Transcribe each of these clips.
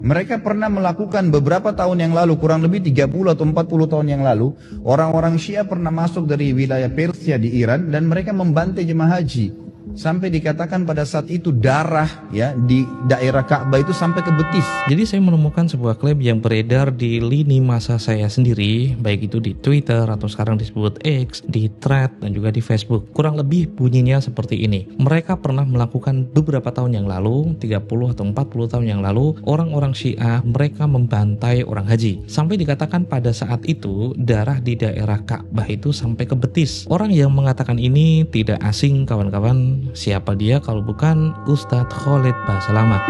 Mereka pernah melakukan beberapa tahun yang lalu, kurang lebih 30 atau 40 tahun yang lalu, orang-orang Syiah pernah masuk dari wilayah Persia di Iran dan mereka membantai jemaah haji. Sampai dikatakan pada saat itu darah ya di daerah Ka'bah itu sampai ke betis. Jadi saya menemukan sebuah klaim yang beredar di lini masa saya sendiri, baik itu di Twitter atau sekarang disebut X, di Thread dan juga di Facebook. Kurang lebih bunyinya seperti ini. Mereka pernah melakukan beberapa tahun yang lalu, 30 atau 40 tahun yang lalu, orang-orang Syiah mereka membantai orang haji. Sampai dikatakan pada saat itu darah di daerah Ka'bah itu sampai ke betis. Orang yang mengatakan ini tidak asing kawan-kawan. Siapa dia kalau bukan Ustadz Khalid Basalamah.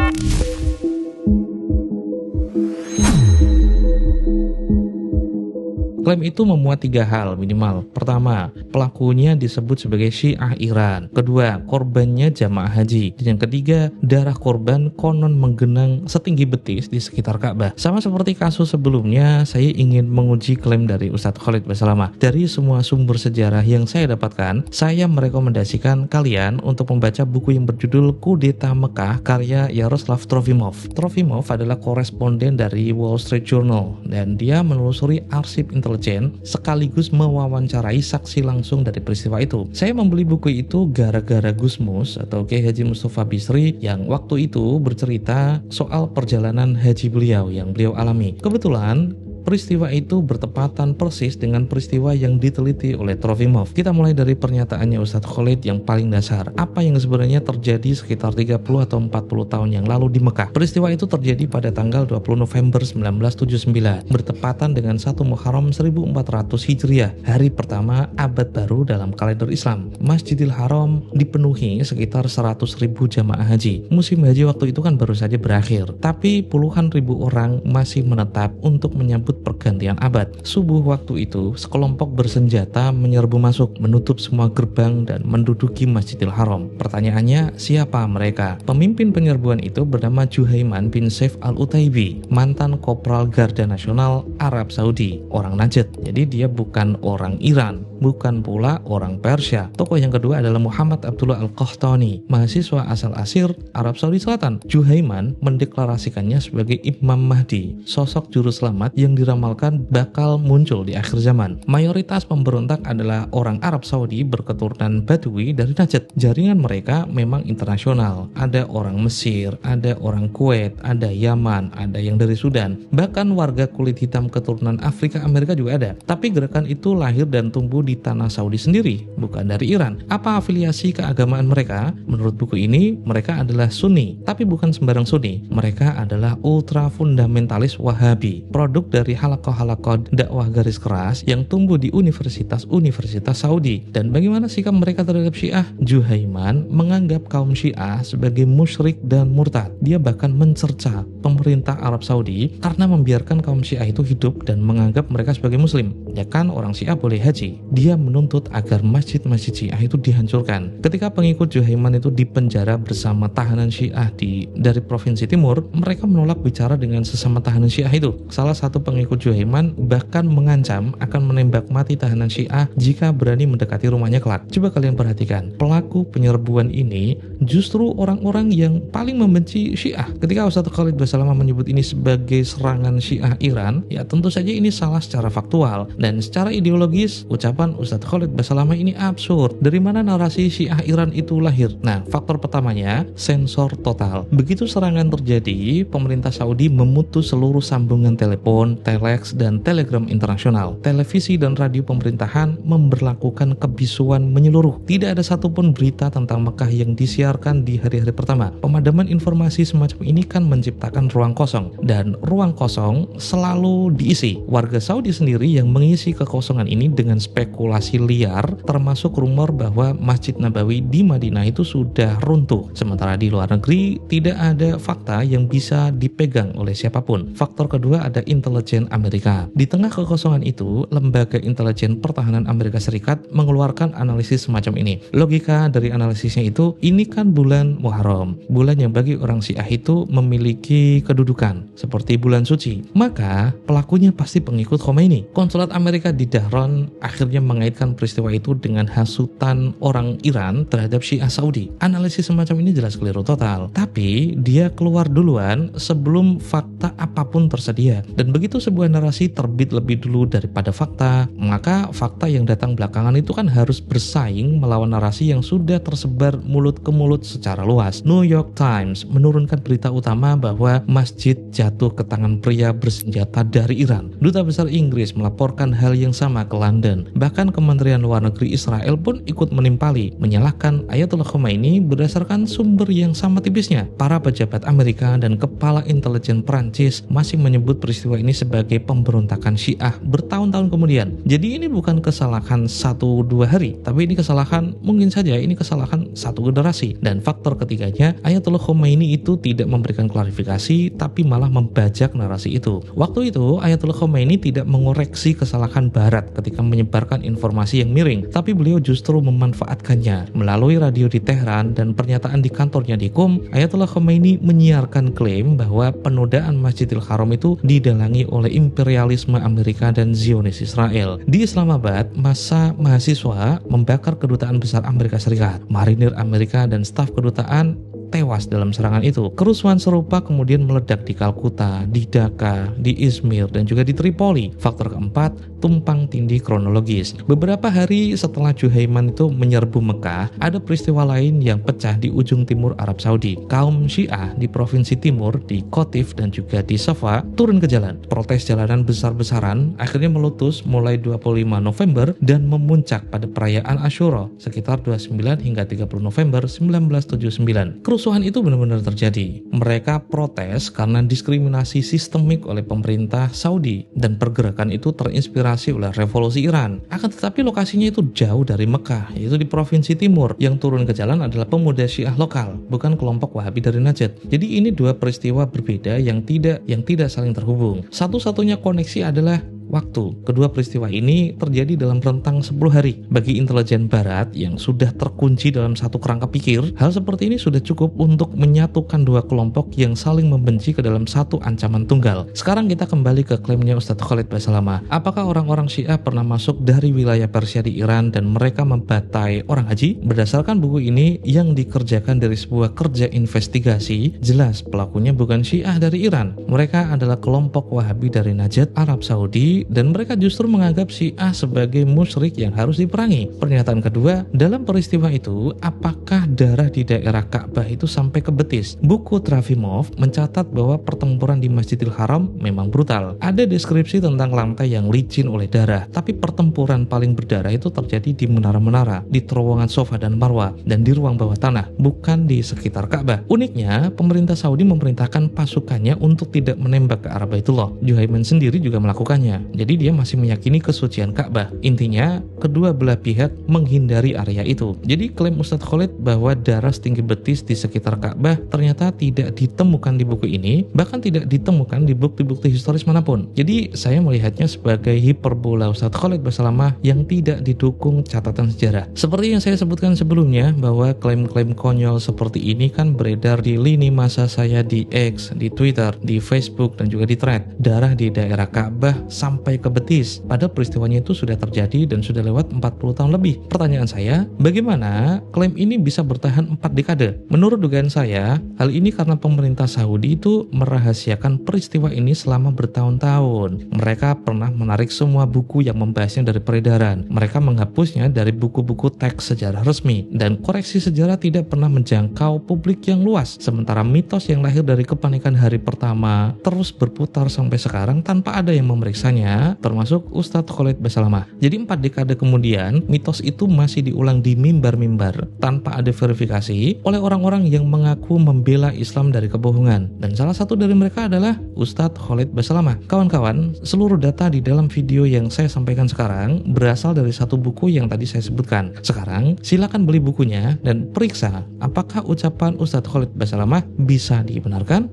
Klaim itu memuat 3 hal minimal. Pertama, pelakunya disebut sebagai Syiah Iran. Kedua, korbannya jamaah haji. Dan yang ketiga, darah korban konon menggenang setinggi betis di sekitar Ka'bah. Sama seperti kasus sebelumnya, saya ingin menguji klaim dari Ustadz Khalid Basalamah. Dari semua sumber sejarah yang saya dapatkan, saya merekomendasikan kalian untuk membaca buku yang berjudul Kudeta Mekah karya Yaroslav Trofimov. Trofimov adalah koresponden dari Wall Street Journal dan dia menelusuri arsip intelijen sekaligus mewawancarai saksi langsung dari peristiwa itu. Saya membeli buku itu gara-gara Gus Mus atau Kiai Haji Mustafa Bisri yang waktu itu bercerita soal perjalanan haji beliau yang beliau alami. Kebetulan peristiwa itu bertepatan persis dengan peristiwa yang diteliti oleh Trofimov. Kita mulai dari pernyataannya Ustadz Khalid yang paling dasar. Apa yang sebenarnya terjadi sekitar 30 atau 40 tahun yang lalu di Mekah? Peristiwa itu terjadi pada tanggal 20 November 1979, bertepatan dengan 1 Muharram 1400 Hijriah, hari pertama abad baru dalam kalender Islam. Masjidil Haram dipenuhi sekitar 100.000 jamaah haji. Musim haji waktu itu kan baru saja berakhir, tapi puluhan ribu orang masih menetap untuk menyambut pergantian abad. Subuh waktu itu, sekelompok bersenjata menyerbu masuk, menutup semua gerbang dan menduduki Masjidil Haram. Pertanyaannya, siapa mereka? Pemimpin penyerbuan itu bernama Juhaiman bin Saif al-Utaibi, mantan Kopral Garda Nasional Arab Saudi, orang Najd. Jadi dia bukan orang Iran, bukan pula orang Persia. Tokoh yang kedua adalah Muhammad Abdullah Al-Qahtani, mahasiswa asal Asir, Arab Saudi Selatan. Juhaiman mendeklarasikannya sebagai Imam Mahdi, sosok juru selamat yang diramalkan bakal muncul di akhir zaman. Mayoritas pemberontak adalah orang Arab Saudi berketurunan Badui dari Najd. Jaringan mereka memang internasional. Ada orang Mesir, ada orang Kuwait, ada Yaman, ada yang dari Sudan. Bahkan warga kulit hitam keturunan Afrika Amerika juga ada. Tapi gerakan itu lahir dan tumbuh di tanah Saudi sendiri, bukan dari Iran. Apa afiliasi keagamaan mereka? Menurut buku ini, mereka adalah Sunni, tapi bukan sembarang Sunni. Mereka adalah ultra fundamentalis Wahabi, produk dari halakoh-halakoh dakwah garis keras yang tumbuh di universitas-universitas Saudi. Dan bagaimana sikap mereka terhadap Syiah? Juhaiman menganggap kaum Syiah sebagai musyrik dan murtad. Dia bahkan mencerca pemerintah Arab Saudi karena membiarkan kaum Syiah itu hidup dan menganggap mereka sebagai muslim. Ya kan, orang Syiah boleh haji. Dia menuntut agar masjid-masjid Syiah itu dihancurkan. Ketika pengikut Juhaiman itu dipenjara bersama tahanan Syiah dari provinsi timur, mereka menolak bicara dengan sesama tahanan Syiah itu. Salah satu pengikut Juhaiman bahkan mengancam akan menembak mati tahanan Syiah jika berani mendekati rumahnya kelak. Coba kalian perhatikan, pelaku penyerbuan ini justru orang-orang yang paling membenci Syiah. Ketika Ustadz Khalid Basalamah menyebut ini sebagai serangan Syiah Iran, ya tentu saja ini salah secara faktual, dan secara ideologis ucapan Ustadz Khalid Basalamah ini absurd. Dari mana narasi Syiah Iran itu lahir? Nah, faktor pertamanya sensor total. Begitu serangan terjadi, pemerintah Saudi memutus seluruh sambungan telepon, telex, dan telegram internasional. Televisi dan radio pemerintahan memberlakukan kebisuan menyeluruh. Tidak ada satupun berita tentang Mekah yang disiarkan di hari-hari pertama. Pemadaman informasi semacam ini kan menciptakan ruang kosong, dan ruang kosong selalu diisi. Warga Saudi sendiri yang mengisi kekosongan ini dengan spekulasi liar, termasuk rumor bahwa Masjid Nabawi di Madinah itu sudah runtuh. Sementara di luar negeri tidak ada fakta yang bisa dipegang oleh siapapun. Faktor kedua ada intelijen Amerika. Di tengah kekosongan itu, lembaga intelijen pertahanan Amerika Serikat mengeluarkan analisis semacam ini. Logika dari analisisnya itu, ini kan bulan Muharram, bulan yang bagi orang Syiah itu memiliki kedudukan seperti bulan suci. Maka pelakunya pasti pengikut Khomeini. Konsulat Amerika di Dahran akhirnya hanya mengaitkan peristiwa itu dengan hasutan orang Iran terhadap Syiah Saudi. Analisis semacam ini jelas keliru total. Tapi dia keluar duluan sebelum fakta apapun tersedia. Dan begitu sebuah narasi terbit lebih dulu daripada fakta, maka fakta yang datang belakangan itu kan harus bersaing melawan narasi yang sudah tersebar mulut ke mulut secara luas. New York Times menurunkan berita utama bahwa masjid jatuh ke tangan pria bersenjata dari Iran. Duta Besar Inggris melaporkan hal yang sama ke London. Bahkan Kementerian Luar Negeri Israel pun ikut menimpali, menyalahkan Ayatollah Khomeini berdasarkan sumber yang sama tipisnya. Para pejabat Amerika dan kepala intelijen Prancis masih menyebut peristiwa ini sebagai pemberontakan Syiah bertahun-tahun kemudian. Jadi ini bukan kesalahan 1-2 hari, tapi ini kesalahan, mungkin saja ini kesalahan satu generasi. Dan faktor ketiganya, Ayatollah Khomeini itu tidak memberikan klarifikasi, tapi malah membajak narasi itu. Waktu itu Ayatollah Khomeini tidak mengoreksi kesalahan Barat ketika menyebarkan informasi yang miring, tapi beliau justru memanfaatkannya. Melalui radio di Teheran dan pernyataan di kantornya di Qum, Ayatollah Khomeini menyiarkan klaim bahwa penodaan Masjidil Haram itu didalangi oleh imperialisme Amerika dan Zionis Israel. Di Islamabad, massa mahasiswa membakar kedutaan besar Amerika Serikat. Marinir Amerika dan staf kedutaan tewas dalam serangan itu. Kerusuhan serupa kemudian meledak di Kalkuta, di Dhaka, di Izmir, dan juga di Tripoli. Faktor keempat, tumpang tindih kronologis. Beberapa hari setelah Juhaiman itu menyerbu Mekah, ada peristiwa lain yang pecah di ujung timur Arab Saudi. Kaum Syiah di provinsi timur, di Qatif dan juga di Safa, turun ke jalan. Protes jalanan besar-besaran akhirnya meletus mulai 25 November dan memuncak pada perayaan Asyura sekitar 29 hingga 30 November 1979. Kerusuhan itu benar-benar terjadi. Mereka protes karena diskriminasi sistemik oleh pemerintah Saudi dan pergerakan itu terinspirasi oleh revolusi Iran. Akan tetapi lokasinya itu jauh dari Mekah, yaitu di provinsi timur. Yang turun ke jalan adalah pemuda Syiah lokal, bukan kelompok Wahabi dari Najd. Jadi ini dua peristiwa berbeda yang tidak saling terhubung. Satu-satunya koneksi adalah waktu. Kedua peristiwa ini terjadi dalam rentang 10 hari. Bagi intelijen Barat yang sudah terkunci dalam satu kerangka pikir, hal seperti ini sudah cukup untuk menyatukan dua kelompok yang saling membenci ke dalam satu ancaman tunggal. Sekarang kita kembali ke klaimnya Ustadz Khalid Basalamah. Apakah orang-orang Syiah pernah masuk dari wilayah Persia di Iran dan mereka membatai orang haji? Berdasarkan buku ini yang dikerjakan dari sebuah kerja investigasi, jelas pelakunya bukan Syiah dari Iran. Mereka adalah kelompok Wahabi dari Najd, Arab Saudi, dan mereka justru menganggap Syiah sebagai musyrik yang harus diperangi. Pernyataan kedua, dalam peristiwa itu, apakah darah di daerah Ka'bah itu sampai ke betis? Buku Trafimov mencatat bahwa pertempuran di Masjidil Haram memang brutal. Ada deskripsi tentang lantai yang licin oleh darah, tapi pertempuran paling berdarah itu terjadi di menara-menara, di terowongan Safa dan Marwah, dan di ruang bawah tanah, bukan di sekitar Ka'bah. Uniknya, pemerintah Saudi memerintahkan pasukannya untuk tidak menembak ke arah Baitullah. Juhaiman sendiri juga melakukannya. Jadi dia masih meyakini kesucian Ka'bah. Intinya, kedua belah pihak menghindari area itu. Jadi klaim Ustadz Khalid bahwa darah setinggi betis di sekitar Ka'bah ternyata tidak ditemukan di buku ini, bahkan tidak ditemukan di bukti-bukti historis manapun. Jadi saya melihatnya sebagai hiperbola Ustadz Khalid Basalamah yang tidak didukung catatan sejarah. Seperti yang saya sebutkan sebelumnya, bahwa klaim-klaim konyol seperti ini kan beredar di lini masa saya di X, di Twitter, di Facebook, dan juga di Thread. Darah di daerah Ka'bah sampai ke betis. Padahal peristiwanya itu sudah terjadi dan sudah lewat 40 tahun lebih. Pertanyaan saya, bagaimana klaim ini bisa bertahan 4 dekade? Menurut dugaan saya, hal ini karena pemerintah Saudi itu merahasiakan peristiwa ini selama bertahun-tahun. Mereka pernah menarik semua buku yang membahasnya dari peredaran. Mereka menghapusnya dari buku-buku teks sejarah resmi. Dan koreksi sejarah tidak pernah menjangkau publik yang luas. Sementara mitos yang lahir dari kepanikan hari pertama terus berputar sampai sekarang tanpa ada yang memeriksanya, termasuk Ustadz Khalid Basalamah. Jadi 4 dekade kemudian, mitos itu masih diulang di mimbar-mimbar tanpa ada verifikasi oleh orang-orang yang mengaku membela Islam dari kebohongan. Dan salah satu dari mereka adalah Ustadz Khalid Basalamah. Kawan-kawan, seluruh data di dalam video yang saya sampaikan sekarang berasal dari satu buku yang tadi saya sebutkan. Sekarang, silakan beli bukunya dan periksa apakah ucapan Ustadz Khalid Basalamah bisa dibenarkan.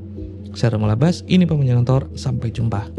Saya Ramul Abbas, ini Pemenyantor, sampai jumpa.